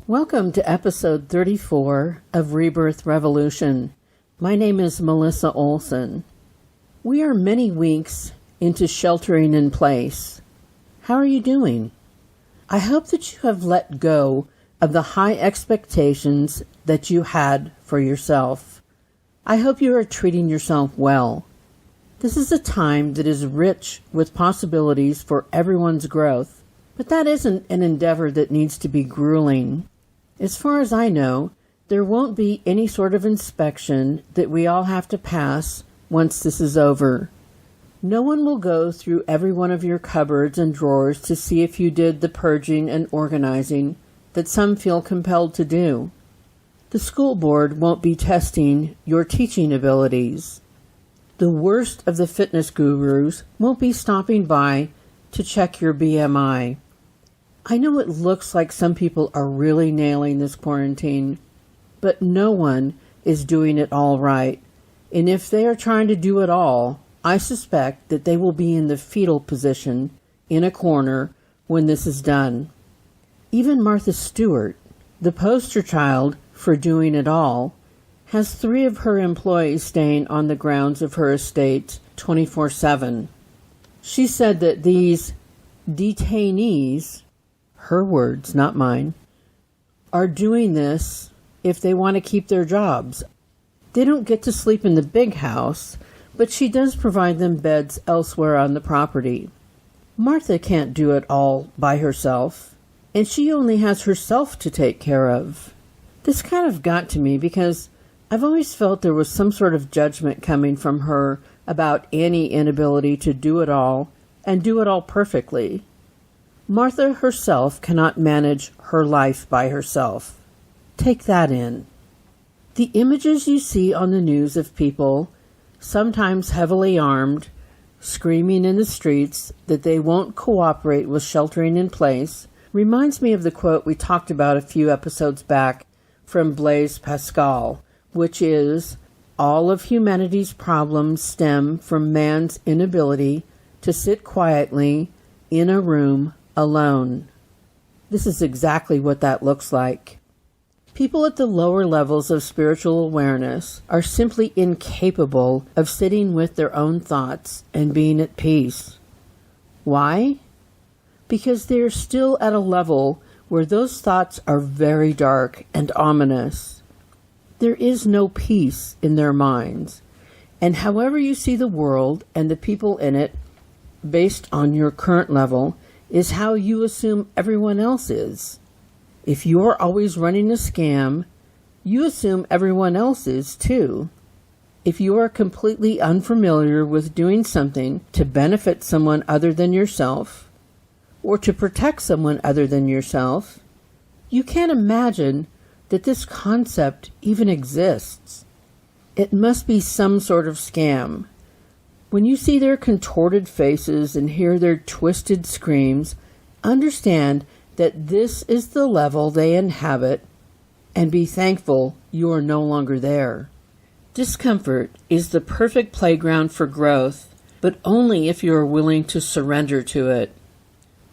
Welcome to episode 34 of Rebirth Revolution. My name is Melissa Olson. We are many weeks into sheltering in place. How are you doing? I hope that you have let go of the high expectations that you had for yourself. I hope you are treating yourself well. This is a time that is rich with possibilities for everyone's growth, but that isn't an endeavor that needs to be grueling. As far as I know, there won't be any sort of inspection that we all have to pass once this is over. No one will go through every one of your cupboards and drawers to see if you did the purging and organizing that some feel compelled to do. The school board won't be testing your teaching abilities. The worst of the fitness gurus won't be stopping by to check your BMI. I know it looks like some people are really nailing this quarantine, but no one is doing it all right. And if they are trying to do it all, I suspect that they will be in the fetal position in a corner when this is done. Even Martha Stewart, the poster child for doing it all, has 3 of her employees staying on the grounds of her estate 24/7. She said that these detainees, her words, not mine, are doing this if they want to keep their jobs. They don't get to sleep in the big house, but she does provide them beds elsewhere on the property. Martha can't do it all by herself, and she only has herself to take care of. This kind of got to me because I've always felt there was some sort of judgment coming from her about any inability to do it all and do it all perfectly. Martha herself cannot manage her life by herself. Take that in. The images you see on the news of people, sometimes heavily armed, screaming in the streets that they won't cooperate with sheltering in place, reminds me of the quote we talked about a few episodes back from Blaise Pascal, which is, "All of humanity's problems stem from man's inability to sit quietly in a room alone." This is exactly what that looks like. People at the lower levels of spiritual awareness are simply incapable of sitting with their own thoughts and being at peace. Why? Because they are still at a level where those thoughts are very dark and ominous. There is no peace in their minds, and however you see the world and the people in it, based on your current level, is how you assume everyone else is. If you're always running a scam, you assume everyone else is too. If you are completely unfamiliar with doing something to benefit someone other than yourself, or to protect someone other than yourself, you can't imagine that this concept even exists. It must be some sort of scam. When you see their contorted faces and hear their twisted screams, understand that this is the level they inhabit, and be thankful you are no longer there. Discomfort is the perfect playground for growth, but only if you are willing to surrender to it.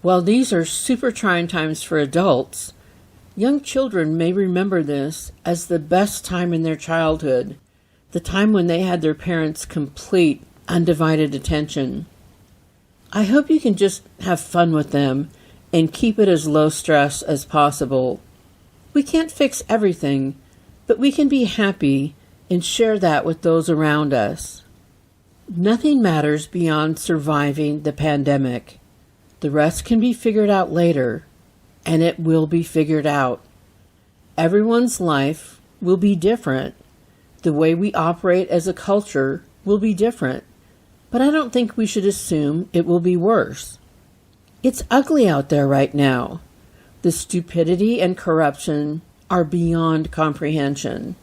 While these are super trying times for adults, young children may remember this as the best time in their childhood, the time when they had their parents' complete, undivided attention. I hope you can just have fun with them and keep it as low stress as possible. We can't fix everything, but we can be happy and share that with those around us. Nothing matters beyond surviving the pandemic. The rest can be figured out later, and it will be figured out. Everyone's life will be different. The way we operate as a culture will be different, but I don't think we should assume it will be worse. It's ugly out there right now. The stupidity and corruption are beyond comprehension.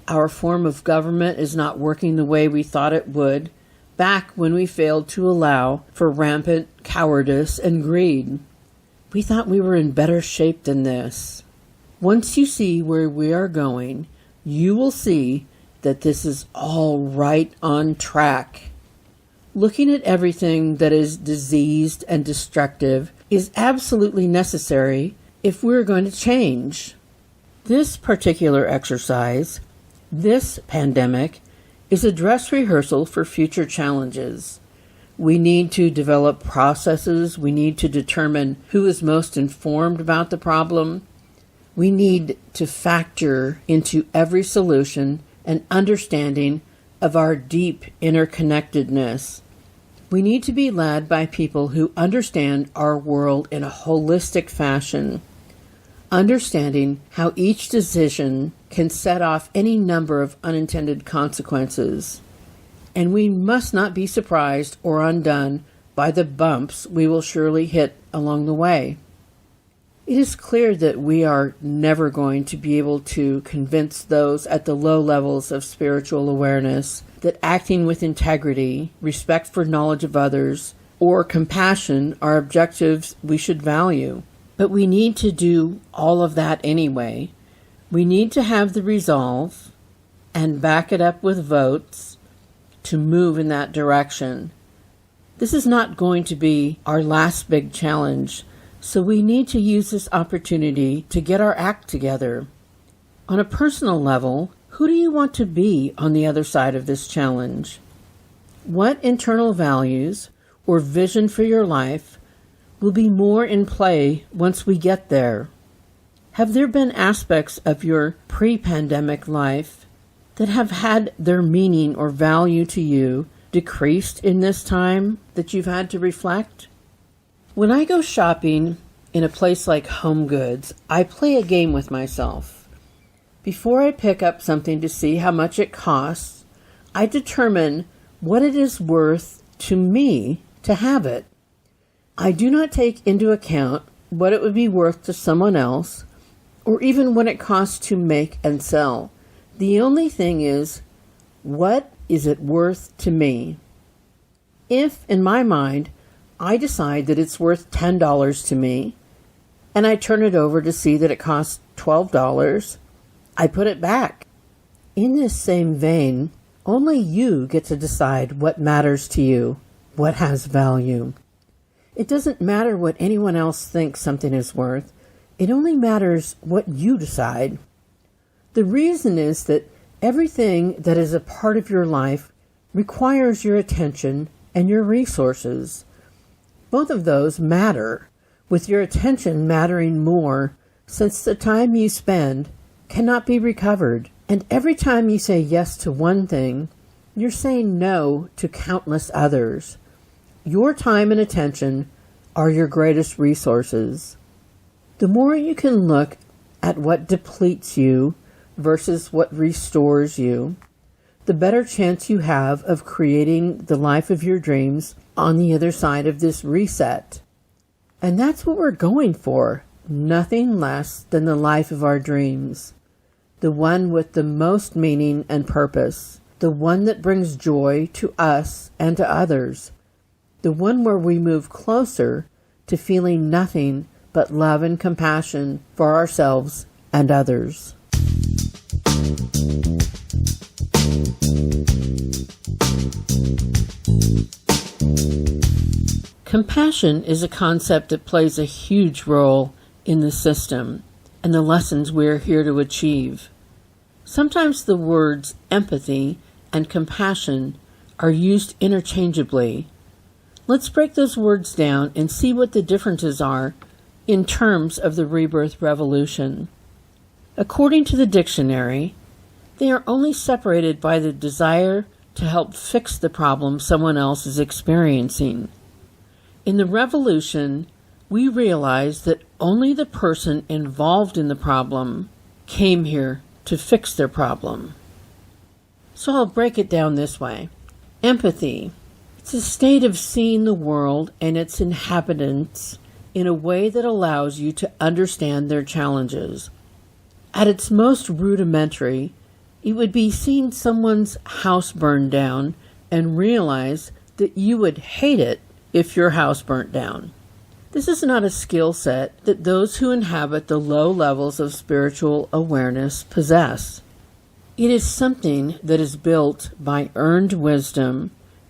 Our form of government is not working the way we thought it would back when we failed to allow for rampant cowardice and greed. We thought we were in better shape than this. Once you see where we are going, you will see that this is all right on track. Looking at everything that is diseased and destructive is absolutely necessary if we're going to change. This particular exercise, this pandemic, is a dress rehearsal for future challenges. We need to develop processes. We need to determine who is most informed about the problem. We need to factor into every solution an understanding of our deep interconnectedness. We need to be led by people who understand our world in a holistic fashion, understanding how each decision can set off any number of unintended consequences. And we must not be surprised or undone by the bumps we will surely hit along the way. It is clear that we are never going to be able to convince those at the low levels of spiritual awareness that acting with integrity, respect for knowledge of others, or compassion are objectives we should value. But we need to do all of that anyway. We need to have the resolve and back it up with votes to move in that direction. This is not going to be our last big challenge. So we need to use this opportunity to get our act together. On a personal level, who do you want to be on the other side of this challenge? What internal values or vision for your life will be more in play once we get there? Have there been aspects of your pre-pandemic life that have had their meaning or value to you decreased in this time that you've had to reflect? When I go shopping in a place like Home Goods, I play a game with myself. Before I pick up something to see how much it costs, I determine what it is worth to me to have it. I do not take into account what it would be worth to someone else, or even what it costs to make and sell. The only thing is, what is it worth to me? If, in my mind, I decide that it's worth $10 to me, and I turn it over to see that it costs $12, I put it back. In this same vein, only you get to decide what matters to you, what has value. It doesn't matter what anyone else thinks something is worth. It only matters what you decide. The reason is that everything that is a part of your life requires your attention and your resources. Both of those matter, with your attention mattering more, since the time you spend cannot be recovered. And every time you say yes to one thing, you're saying no to countless others. Your time and attention are your greatest resources. The more you can look at what depletes you versus what restores you, the better chance you have of creating the life of your dreams on the other side of this reset. And that's what we're going for, nothing less than the life of our dreams, the one with the most meaning and purpose, the one that brings joy to us and to others, the one where we move closer to feeling nothing but love and compassion for ourselves and others. Compassion is a concept that plays a huge role in the system and the lessons we're here to achieve. Sometimes the words empathy and compassion are used interchangeably. Let's break those words down and see what the differences are in terms of the rebirth revolution. According to the dictionary, they are only separated by the desire to help fix the problem someone else is experiencing. In the revolution, we realize that only the person involved in the problem came here to fix their problem. So I'll break it down this way. Empathy. It's a state of seeing the world and its inhabitants in a way that allows you to understand their challenges. At its most rudimentary, it would be seeing someone's house burn down and realize that you would hate it if your house burnt down. This is not a skill set that those who inhabit the low levels of spiritual awareness possess. It is something that is built by earned wisdom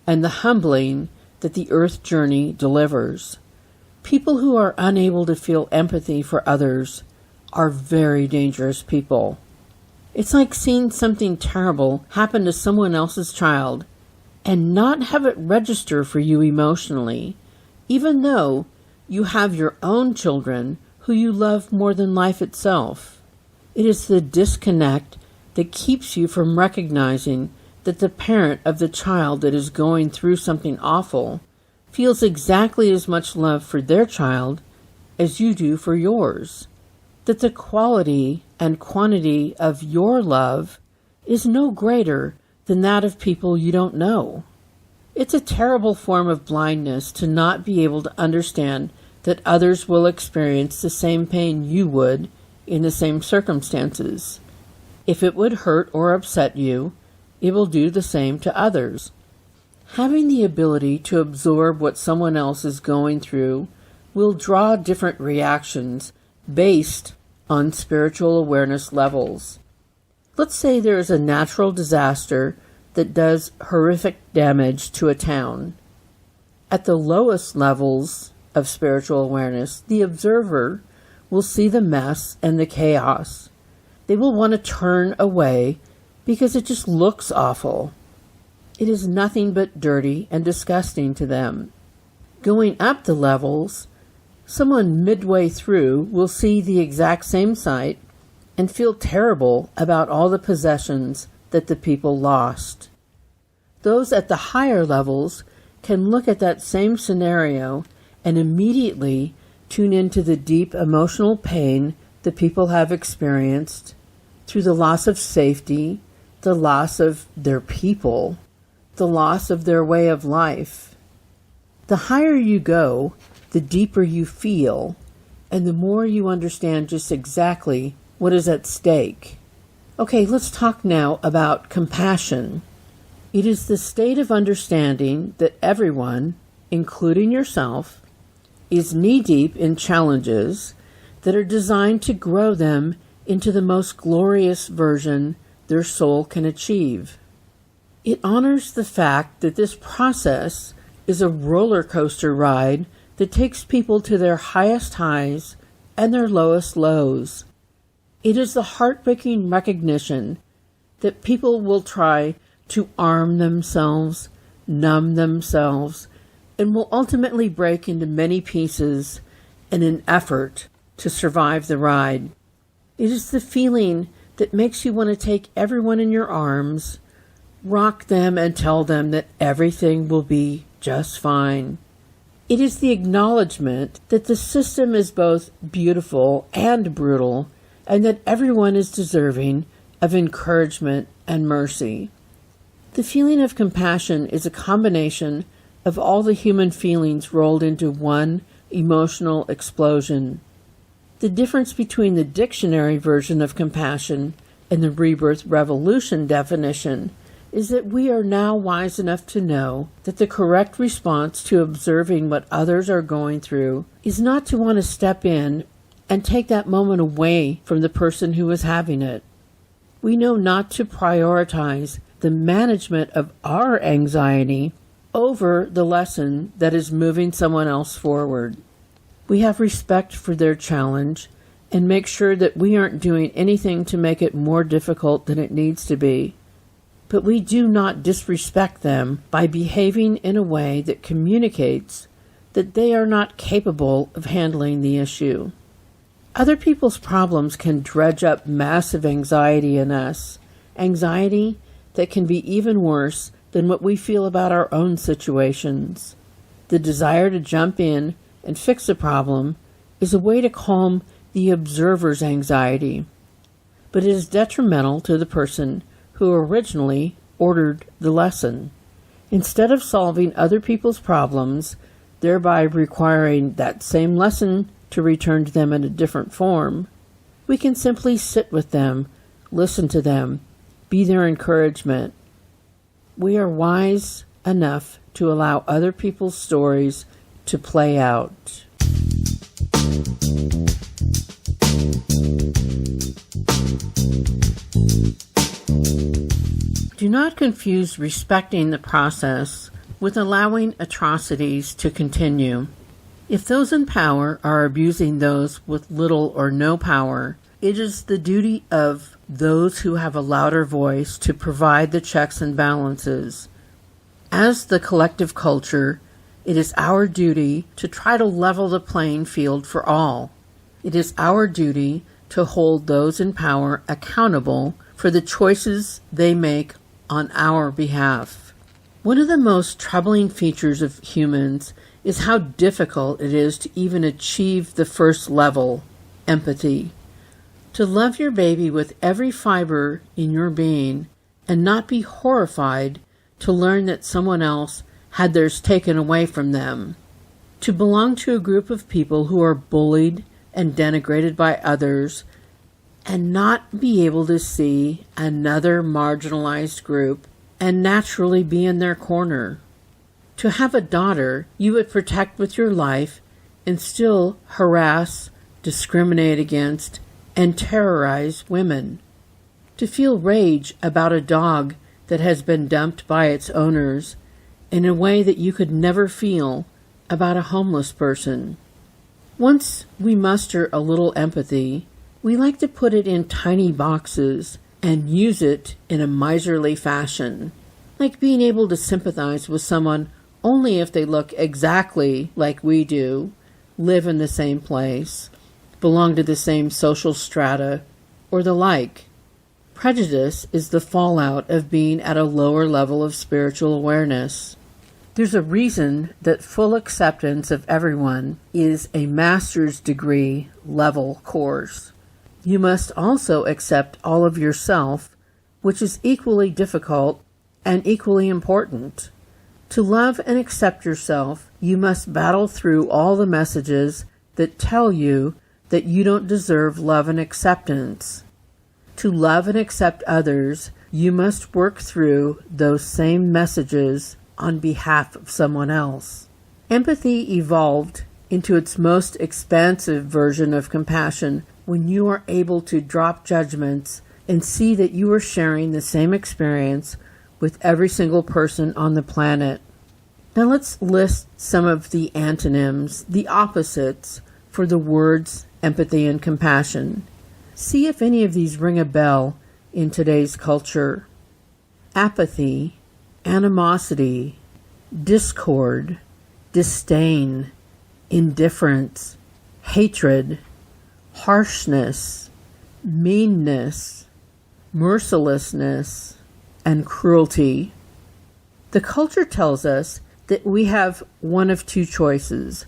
and the humbling that the earth journey delivers. People who are unable to feel empathy for others are very dangerous people. It's like seeing something terrible happen to someone else's child and not have it register for you emotionally, even though you have your own children who you love more than life itself. It is the disconnect that keeps you from recognizing that the parent of the child that is going through something awful feels exactly as much love for their child as you do for yours. That the quality and quantity of your love is no greater than that of people you don't know. It's a terrible form of blindness to not be able to understand that others will experience the same pain you would in the same circumstances. If it would hurt or upset you, it will do the same to others. Having the ability to absorb what someone else is going through will draw different reactions based on spiritual awareness levels. Let's say there is a natural disaster that does horrific damage to a town. At the lowest levels of spiritual awareness, the observer will see the mess and the chaos. They will want to turn away because it just looks awful. It is nothing but dirty and disgusting to them. Going up the levels, someone midway through will see the exact same sight and feel terrible about all the possessions that the people lost. Those at the higher levels can look at that same scenario and immediately tune into the deep emotional pain the people have experienced through the loss of safety, the loss of their people, the loss of their way of life. The higher you go, the deeper you feel, and the more you understand just exactly what is at stake. Okay, let's talk now about compassion. It is the state of understanding that everyone, including yourself, is knee-deep in challenges that are designed to grow them into the most glorious version their soul can achieve. It honors the fact that this process is a roller coaster ride that takes people to their highest highs and their lowest lows. It is the heartbreaking recognition that people will try to arm themselves, numb themselves, and will ultimately break into many pieces in an effort to survive the ride. It is the feeling that makes you want to take everyone in your arms, rock them, and tell them that everything will be just fine. It is the acknowledgement that the system is both beautiful and brutal, and that everyone is deserving of encouragement and mercy. The feeling of compassion is a combination of all the human feelings rolled into one emotional explosion. The difference between the dictionary version of compassion and the Rebirth Revolution definition is that we are now wise enough to know that the correct response to observing what others are going through is not to want to step in and take that moment away from the person who is having it. We know not to prioritize the management of our anxiety over the lesson that is moving someone else forward. We have respect for their challenge and make sure that we aren't doing anything to make it more difficult than it needs to be. But we do not disrespect them by behaving in a way that communicates that they are not capable of handling the issue. Other people's problems can dredge up massive anxiety in us, anxiety that can be even worse than what we feel about our own situations. The desire to jump in and fix a problem is a way to calm the observer's anxiety, but it is detrimental to the person who originally ordered the lesson. Instead of solving other people's problems, thereby requiring that same lesson to return to them in a different form, we can simply sit with them, listen to them, be their encouragement. We are wise enough to allow other people's stories to play out. Do not confuse respecting the process with allowing atrocities to continue. If those in power are abusing those with little or no power, it is the duty of those who have a louder voice to provide the checks and balances. As the collective culture, it is our duty to try to level the playing field for all. It is our duty to hold those in power accountable for the choices they make on our behalf. One of the most troubling features of humans is how difficult it is to even achieve the first level, empathy. To love your baby with every fiber in your being and not be horrified to learn that someone else had theirs taken away from them. To belong to a group of people who are bullied and denigrated by others and not be able to see another marginalized group and naturally be in their corner. To have a daughter you would protect with your life and still harass, discriminate against, and terrorize women. To feel rage about a dog that has been dumped by its owners in a way that you could never feel about a homeless person. Once we muster a little empathy, we like to put it in tiny boxes and use it in a miserly fashion, like being able to sympathize with someone only if they look exactly like we do, live in the same place, belong to the same social strata, or the like. Prejudice is the fallout of being at a lower level of spiritual awareness. There's a reason that full acceptance of everyone is a master's degree level course. You must also accept all of yourself, which is equally difficult and equally important. To love and accept yourself, you must battle through all the messages that tell you that you don't deserve love and acceptance. To love and accept others, you must work through those same messages on behalf of someone else. Empathy evolved into its most expansive version of compassion when you are able to drop judgments and see that you are sharing the same experience with every single person on the planet. Now let's list some of the antonyms, the opposites, for the words empathy and compassion. See if any of these ring a bell in today's culture. Apathy, animosity, discord, disdain, indifference, hatred, harshness, meanness, mercilessness, and cruelty. The culture tells us that we have one of two choices.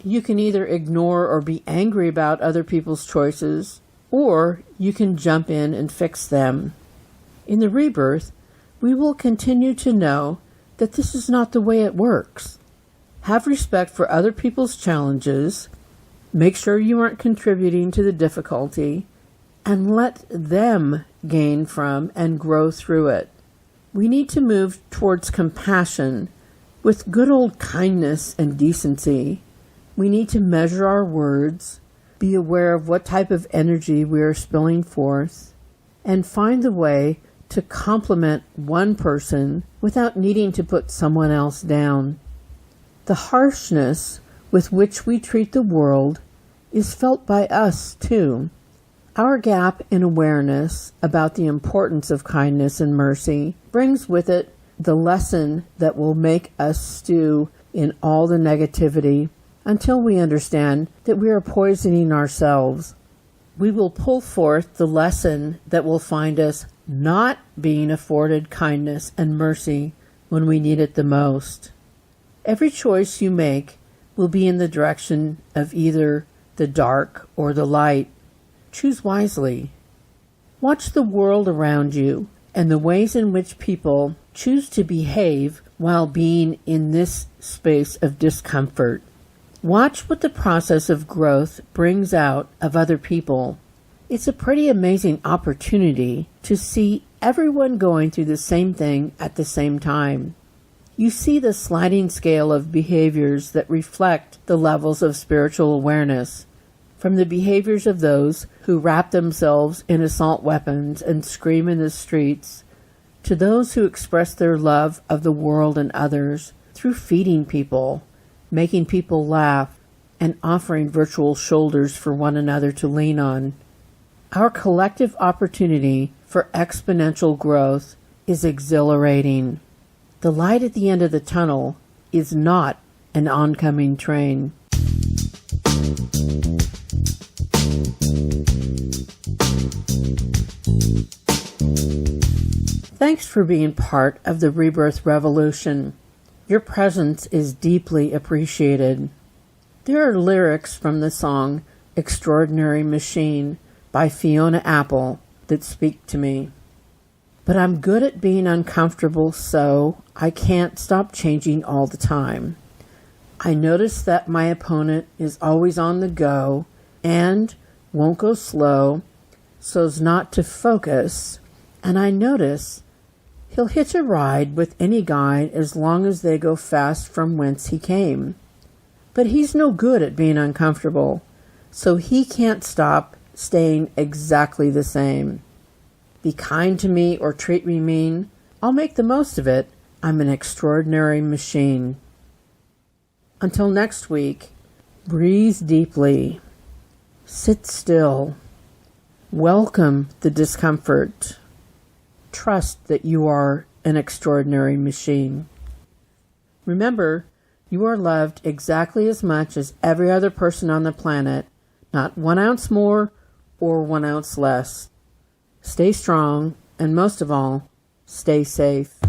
You can either ignore or be angry about other people's choices, or you can jump in and fix them. In the rebirth, we will continue to know that this is not the way it works. Have respect for other people's challenges, make sure you aren't contributing to the difficulty, and let them gain from and grow through it. We need to move towards compassion with good old kindness and decency. We need to measure our words, be aware of what type of energy we are spilling forth, and find the way to compliment one person without needing to put someone else down. The harshness with which we treat the world is felt by us too. Our gap in awareness about the importance of kindness and mercy brings with it the lesson that will make us stew in all the negativity until we understand that we are poisoning ourselves. We will pull forth the lesson that will find us not being afforded kindness and mercy when we need it the most. Every choice you make will be in the direction of either the dark or the light. Choose wisely. Watch the world around you and the ways in which people choose to behave while being in this space of discomfort. Watch what the process of growth brings out of other people. It's a pretty amazing opportunity to see everyone going through the same thing at the same time. You see the sliding scale of behaviors that reflect the levels of spiritual awareness, from the behaviors of those who wrap themselves in assault weapons and scream in the streets, To those who express their love of the world and others through feeding people, making people laugh, and offering virtual shoulders for one another to lean on, our collective opportunity for exponential growth is exhilarating. The light at the end of the tunnel is not an oncoming train. Thanks for being part of the Rebirth Revolution. Your presence is deeply appreciated. There are lyrics from the song Extraordinary Machine by Fiona Apple that speak to me. But I'm good at being uncomfortable, so I can't stop changing all the time. I notice that my opponent is always on the go and won't go slow so as not to focus, and I notice he'll hitch a ride with any guide as long as they go fast from whence he came. But he's no good at being uncomfortable, so he can't stop staying exactly the same. Be kind to me or treat me mean, I'll make the most of it. I'm an extraordinary machine. Until next week, breathe deeply. Sit still. Welcome the discomfort. Trust that you are an extraordinary machine. Remember, you are loved exactly as much as every other person on the planet, not 1 ounce more or 1 ounce less. Stay strong, and most of all, stay safe.